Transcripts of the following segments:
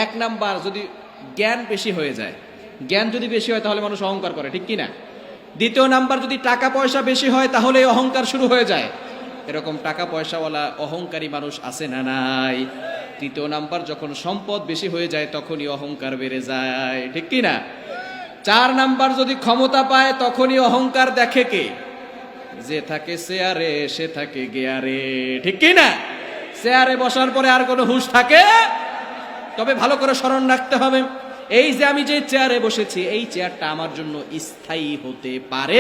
এক নাম্বার, যদি জ্ঞান বেশি হয়ে যায়, জ্ঞান যদি বেশি হয় তাহলে মানুষ অহংকার করে, ঠিক কি না? দ্বিতীয় নাম্বার, যদি টাকা পয়সা বেশি হয় তাহলে অহংকার শুরু হয়ে যায়। এরকম টাকা পয়সাওয়ালা অহংকারী মানুষ আছে না নাই? তৃতীয় নাম্বার, যখন সম্পদ বেশি হয়ে যায় তখনই অহংকার বেড়ে যায়, ঠিক কি না? চার নাম্বার, যদি ক্ষমতা পায় তখনই অহংকার দেখে কে? যে থাকে চেয়ারে সে থাকে গেয়ারে, ঠিক কি না? চেয়ারে বসার পরে আর কোনো হুঁশ থাকে? তবে ভালো করে স্মরণ রাখতে হবে, এই যে আমি যে চেয়ারে বসেছি এই চেয়ারটা আমার জন্য স্থায়ী হতে পারে।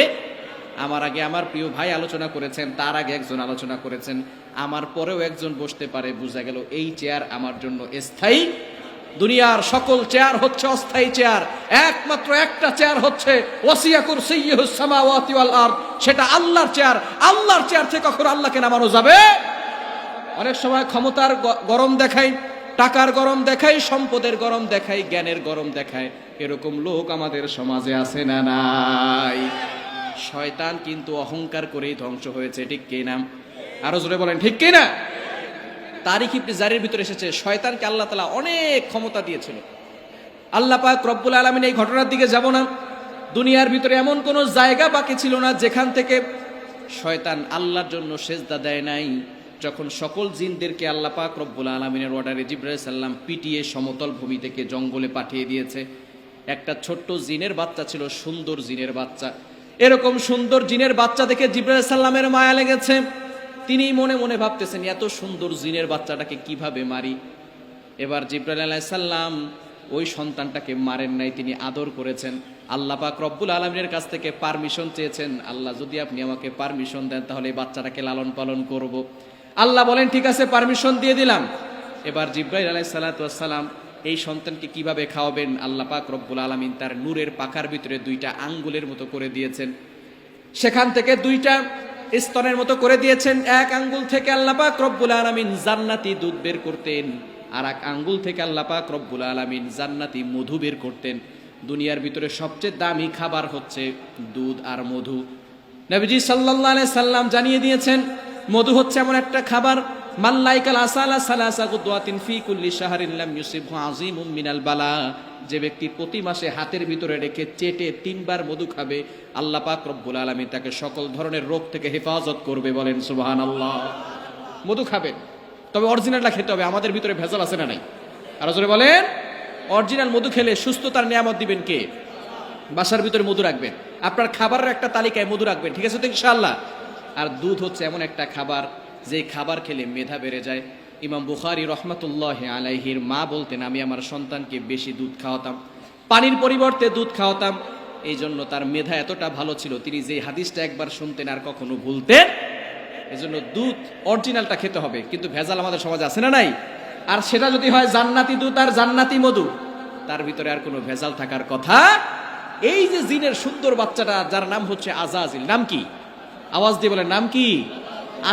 আমার আগে আমার প্রিয় ভাই আলোচনা করেছেন, তার আগে একজন আলোচনা করেছেন, আমার পরেও একজন বসতে পারে। বোঝা গেল এই চেয়ার আমার জন্য স্থায়ী। দুনিয়ার সকল চেয়ার হচ্ছে অস্থায়ী চেয়ার, একমাত্র একটা চেয়ার হচ্ছে ওয়াসিয়া কুরসিয়্যুস সামাওয়াতি ওয়াল আরদ, সেটা আল্লাহর চেয়ার। আল্লাহর চেয়ার থেকে কখনো আল্লাহকে নামানো যাবে? অনেক সময় ক্ষমতার গরম দেখাই, টাকার গরম দেখাই, সম্পদের গরম দেখাই, জ্ঞানের গরম দেখায়। এরকম লোক আমাদের সমাজে আছে না নাই? শয়তান কিন্তু অহংকার করেই ধ্বংস হয়েছে, ঠিক কি না? আরো জোরে বলেন, ঠিক কি না? তারিখ ইবনে জারির ভিতরে এসেছে, শয়তানকে আল্লাহ তাআলা অনেক ক্ষমতা দিয়েছিল। আল্লাহ পাক রব্বুল আলামিন, এই ঘটনার দিকে যাব না, দুনিয়ার ভিতরে এমন কোন জায়গা বাকি ছিল না যেখান থেকে শয়তান আল্লাহর জন্য সেজদা দেয় নাই। যখন সকল জিনদেরকে আল্লাহ পাক রব্বুল আলামিনের অর্ডারে জিবরাইল সাল্লাম পিটিয়ে সমতল ভূমি থেকে জঙ্গলে পাঠিয়ে দিয়েছে, একটা ছোট্ট জিনের বাচ্চা ছিল, সুন্দর জিনের বাচ্চা। এরকম সুন্দর জিনের বাচ্চা দেখে জিবরাইল সাল্লামের মায়া লেগেছে। তিনি মনে মনে ভাবতেছেন, এত সুন্দর জিনের বাচ্চাটাকে কিভাবে মারি। এবার জিবরাইল আলাইহিস সালাম ওই সন্তানটাকে মারেন নাই, তিনি আদর করেছেন। আল্লাহ পাক রব্বুল আলামিনের কাছ থেকে পারমিশন চেয়েছেন, আল্লাহ যদি আপনি আমাকে পারমিশন দেন তাহলে এই বাচ্চাটাকে লালন পালন করব। আল্লাহ বলেন, ঠিক আছে, পারমিশন দিয়ে দিলাম। এবার জিবরাইল আলাইহিস সালাম এই সন্তানকে কিভাবে খাওয়াবেন, আল্লাহ পাক রব্বুল আলামিন তার নূরের পাখার ভিতরে দুইটা আঙ্গুলের মতো করে দিয়েছেন, সেখান থেকে দুইটা স্তনের মতো করে দিয়েছেন। এক আঙ্গুল থেকে আল্লাহ পাক রব্বুল আলামিন জান্নাতি দুধ বের করতেন, আর এক আঙ্গুল থেকে আল্লাহ পাক রব্বুল আলামিন জান্নাতি মধু বের করতেন। দুনিয়ার ভিতরে সবচেয়ে দামি খাবার হচ্ছে দুধ আর মধু। নবীজি সাল্লাল্লাহু আলাইহি সাল্লাম জানিয়ে দিয়েছেন, মধু হচ্ছে এমন একটা খাবার, মাল্লাইকাল আসালা সালাসা গুদওয়াতিন ফি কুল্লি শাহরিন লাম ইউসিবহু আযীমুম মিনাল বালা। যে ব্যক্তি প্রতি মাসে হাতের ভিতরে রেখে চেটে 3 বার মধু খাবে, আল্লাহ পাক রব্বুল আলামিন তাকে সকল ধরনের রোগ থেকে হেফাজত করবে। বলেন সুবহানাল্লাহ। মধু খাবেন, তবে অরিজিনালটা খেতে হবে। আমাদের ভিতরে ভেজাল আছে না নাই? আর জোরে বলেন, অরিজিনাল মধু খেলে সুস্থতার নিয়ামত দিবেন কে? বাসার ভিতরে মধু রাখবেন, আপনার খাবারের একটা তালিকায় মধু রাখবেন, ঠিক আছে তো ইনশাআল্লাহ। আর দুধ হচ্ছে এমন একটা খাবার, যে খাবার খেলে মেধা বেড়ে যায়। ইমাম বুখারী রহমাতুল্লাহি আলাইহির মা বলতেন, আমি আমার সন্তানকে বেশি দুধ খাওয়াতাম, পানির পরিবর্তে দুধ খাওয়াতাম, এই জন্য তার মেধা এতটা ভালো ছিল, তিনি যে হাদিসটা একবার শুনতেন আর কখনো ভুলতেন। এজন্য দুধ অরিজিনালটা খেতে হবে, কিন্তু ভেজাল আমাদের সমাজে আছে না নাই? আর সেটা যদি হয় জান্নাতি দুধ আর জান্নাতি মধু, তার ভিতরে আর কোনো ভেজাল থাকার কথা। এই যে জিনের সুন্দর বাচ্চাটা, যার নাম হচ্ছে আজাজিল, নাম কি? আওয়াজ দিয়ে বলেন, নাম কি?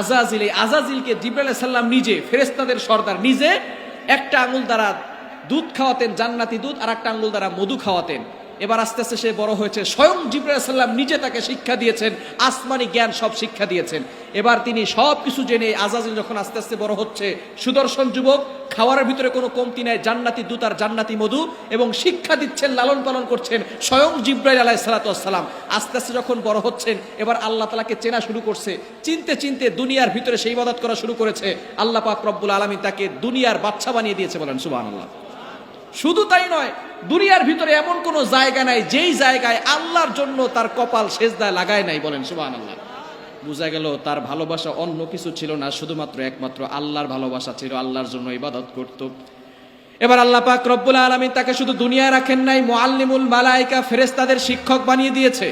আজাজিল। এই আজাজিলকে জিবরাইল আলাইহিস সালাম নিজে, ফেরেশতাদের সর্দার, নিজে একটা আঙ্গুল দ্বারা দুধ খাওয়াতেন, জান্নাতি দুধ, আর একটা আঙ্গুল দ্বারা মধু খাওয়াতেন। এবার আস্তে আস্তে সে বড় হয়েছে, স্বয়ং জিবরাইল আলাইহিস সালাম নিজে তাকে শিক্ষা দিয়েছেন, আসমানি জ্ঞান সব শিক্ষা দিয়েছেন। এবার তিনি সব কিছু জেনে, আজাজিল যখন আস্তে আস্তে বড় হচ্ছে, সুদর্শন যুবক, খাওয়ার ভিতরে কোনো কমতি নাই, জান্নাতি দুধ আর জান্নাতি মধু, এবং শিক্ষা দিচ্ছেন, লালন পালন করছেন স্বয়ং জিবরাইল আলাইহিস সালাম। আস্তে আস্তে যখন বড় হচ্ছেন, এবার আল্লাহ তাআলাকে চেনা শুরু করছে, চিনতে চিনতে দুনিয়ার ভিতরে সেই ইবাদত করা শুরু করেছে। আল্লাহ পাক রব্বুল আলামিন তাকে দুনিয়ার বাদশা বানিয়ে দিয়েছে। বলেন সুবহানাল্লাহ। শুধু তাই নয়, দুনিয়ার ভিতরে এমন কোন জায়গা নাই যেই জায়গায় আল্লাহর জন্য তার কপাল সেজদায় লাগায় নাই। বলেন সুবহানাল্লাহ। বোঝা গেল তার ভালোবাসা অন্য কিছু ছিল না, শুধুমাত্র একমাত্র আল্লাহর ভালোবাসা ছিল, আল্লাহর জন্য ইবাদত করত। এবার আল্লাহ পাক রব্বুল আলামিন তাকে শুধু দুনিয়ায় রাখেন নাই, মুআল্লিমুল মালায়েকা, ফেরেশতাদের শিক্ষক বানিয়ে দিয়েছে।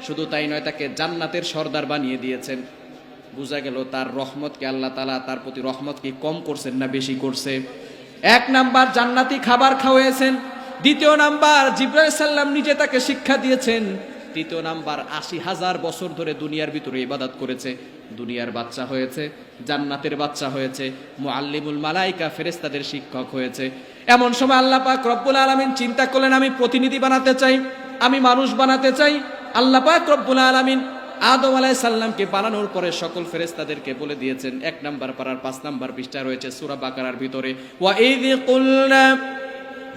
শুধু তাই নয়, তাকে জান্নাতের সর্দার বানিয়ে দিয়েছেন। বোঝা গেল তার রহমতকে, আল্লাহ তাআলা তার প্রতি রহমতকে কম করছেন না বেশি করছে। এক নাম্বার, জান্নাতি খাবার খাওয়াইছেন। দ্বিতীয় নাম্বার, জিবরাইল সাল্লাম নিজে তাকে শিক্ষা দিয়েছেন। তৃতীয় নাম্বার, ৮০,০০০ বছর ধরে দুনিয়ার ভিতরে ইবাদত করেছে, দুনিয়ার বাচ্চা হয়েছে, জান্নাতের বাচ্চা হয়েছে, মুআল্লিমুল মালায়েকা, ফেরেশতাদের শিক্ষক হয়েছে। এমন সময় আল্লাহ পাক রব্বুল আলামিন চিন্তা করলেন, আমি প্রতিনিধি বানাতে চাই, আমি মানুষ বানাতে চাই। আল্লাহ পাক রব্বুল আলামিন আদম আলাইহিস সালামকে বানানোর পরে সকল ফেরেশতাদেরকে বলে দিয়েছেন। ১ নাম্বার পারার ৫ নাম্বার পৃষ্ঠা রয়েছে সূরা বাকারার ভিতরে, ওয়া ইয কুলনা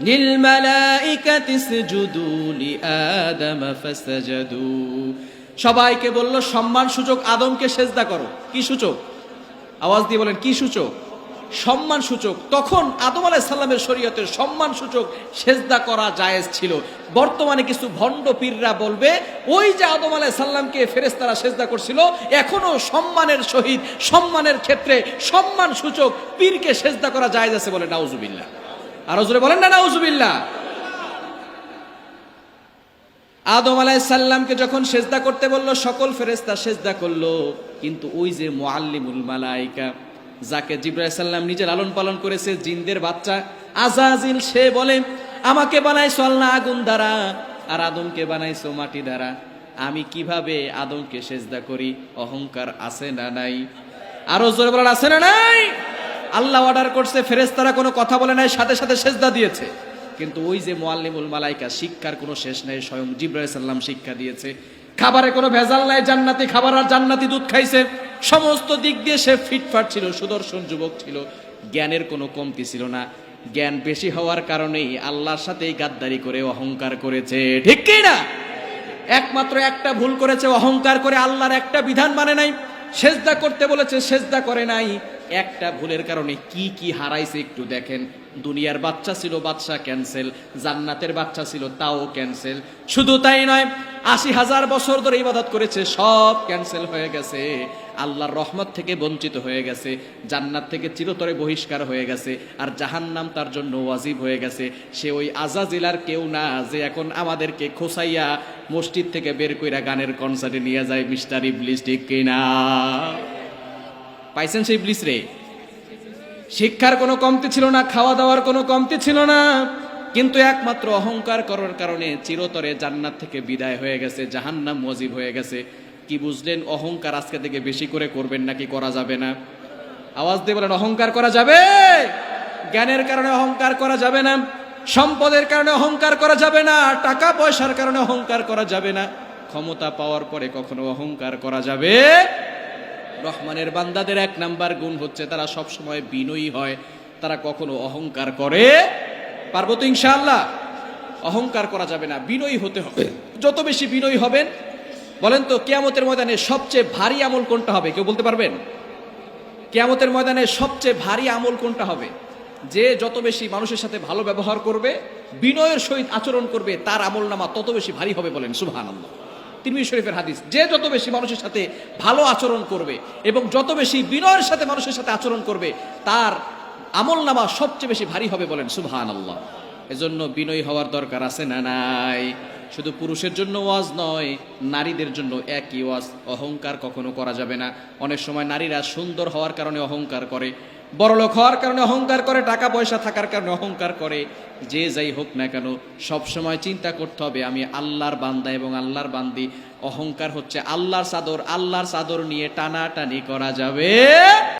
লিল মালাইকাতি ইসজুদু লিআদাম ফাসাজাদু, সবাইকে বলল সম্মান সূচক আদমকে সেজদা করো। কি সূচক? আওয়াজ দিয়ে বলেন কি সূচক? সম্মান সূচক। তখন আদম আলাইহিস সালামের শরীয়তের সম্মান সূচক সেজদা করা জায়েজ ছিল। বর্তমানে কিছু ভণ্ড পীররা বলবে ওই যে আদম আলাইহিস সালামকে ফেরেশতারা সেজদা করছিল, এখনো সম্মানের সহিত সম্মানের ক্ষেত্রে সম্মান সূচক পীরকে সেজদা করা জায়েজ আছে বলে। নাউজুবিল্লাহ। আরো জোরে বলেন না নাউজুবিল্লাহ। আদম আলাইহিস সালামকে যখন সেজদা করতে বলল সকল ফেরেশতা সেজদা করলো, কিন্তু ওই যে মুআল্লিমুল মালাইকা যাকে জিবরাইল আলাইহিস সালাম নিজে লালন পালন করেছে, জিনদের বাচ্চা আজাজিল, সে বলে আমাকে বানাইছো আল্লাহ আগুন দ্বারা আর আদমকে বানাইছো মাটি দ্বারা, আমি কিভাবে আদমকে সেজদা করি? অহংকার আছে না নাই? আরো জোরে বলেন আছে না নাই? আল্লাহ অর্ডার করছে, ফেরেশতারা কোনো কথা বলে নাই, সাথে সাথে সেজদা দিয়েছে। কিন্তু ওই যে মুআল্লিমুল মালাইকা, শিক্ষার কোনো শেষ নাই, স্বয়ং জিবরাইল আলাইহিস সালাম শিক্ষা দিয়েছে। খাবারে কোনো ভেজাল নাই, জান্নাতি খাবার আর জান্নাতি দুধ খাইছে, সমস্ত দিক দিয়ে সে ফিটফাট ছিল, সুদর্শন যুবক ছিল, জ্ঞানের কোনো কমতি ছিল না। জ্ঞান বেশি হওয়ার কারণেই আল্লাহর সাথেই গাদ্দারি করে অহংকার করেছে, ঠিক কি না? একমাত্র একটা ভুল করেছে, অহংকার করে আল্লাহর একটা বিধান মানে নাই। সেজদা করতে বলেছে, সেজদা করে নাই। একটা ভুলের কারণে কি কি হারাইছে একটু দেখেন। দুনিয়ার বাচ্চা ছিল, বাদশা ক্যান্সেল। জান্নাতের বাচ্চা ছিল, তাও ক্যান্সেল। শুধু তাই নয়, ৮০,০০০ বছর ধরে ইবাদত করেছে, সব ক্যান্সেল হয়ে গেছে। আল্লাহর রহমত থেকে বঞ্চিত হয়ে গেছে, জান্নাত থেকে চিরতরে বহিষ্কার হয়ে গেছে, আর জাহান্নাম তার জন্য ওয়াজিব হয়ে গেছে। সে ওই আজাজিল আর কেউ না যে এখন আমাদেরকে খোসাইয়া মসজিদ থেকে বের কইরা গানের কনসার্টে নিয়ে যায় মিস্টার ইবলিস, ঠিক কিনা? পাইছেন সেই ইবলিস রে? শিক্ষার কোনো কমতি ছিল না, খাওয়া দাওয়ার কোনো কমতি ছিল না, কিন্তু একমাত্র অহংকার করার কারণে চিরতরে জান্নাত থেকে বিদায় হয়ে গেছে, জাহান্নাম ওয়াজিব হয়ে গেছে। কি বুঝলেন? অহংকার আজকে থেকে বেশি করে করবেন নাকি করা যাবে না? আওয়াজ দিয়ে বলেন অহংকার করা যাবে? জ্ঞানের কারণে অহংকার করা যাবে না, সম্পদের কারণে অহংকার করা যাবে না, টাকা পয়সার কারণে অহংকার করা যাবে না, ক্ষমতা পাওয়ার পরে কখনো অহংকার করা যাবে। রহমানের বান্দাদের এক নাম্বার গুণ হচ্ছে তারা সব সময় বিনয়ী হয়, তারা কখনো অহংকার করে পারবো তো ইনশাআল্লাহ? অহংকার করা যাবে না, বিনয়ী হতে হবে। যত বেশি বিনয়ী হবেন, বলেন তো কিয়ামতের ময়দানে সবচেয়ে ভারী আমল কোনটা হবে? কেউ বলতে পারবেন? কিয়ামতের ময়দানে সবচেয়ে ভারী আমল কোনটা হবে? যে যত বেশি মানুষের সাথে ভালো ব্যবহার করবে, বিনয়ের সহিত আচরণ করবে, তার আমল নামা তত বেশি ভারী হবে। বলেন সুবহানাল্লাহ। তিরমিজি শরীফের হাদিস, যে যত বেশি মানুষের সাথে ভালো আচরণ করবে এবং যত বেশি বিনয়ের সাথে মানুষের সাথে আচরণ করবে, তার আমল নামা সবচেয়ে বেশি ভারী হবে। বলেন সুবহানাল্লাহ। এজন্য বিনয়ী হওয়ার দরকার আছে না নাই? শুধু পুরুষের জন্য ওয়াজ নয়, নারীদের জন্য একই ওয়াজ। অহংকার কখনো করা যাবে না। অনেক সময় নারীরা সুন্দর হওয়ার কারণে অহংকার করে, বড়লোক হওয়ার কারণে অহংকার করে, টাকা পয়সা থাকার কারণে অহংকার করে। যে যাই হোক না কেন, সব সময় চিন্তা করতে হবে আমি আল্লাহর বান্দা এবং আল্লাহর বান্দি। অহংকার হচ্ছে আল্লাহর চাদর, আল্লাহর চাদর নিয়ে টানাটানি করা যাবে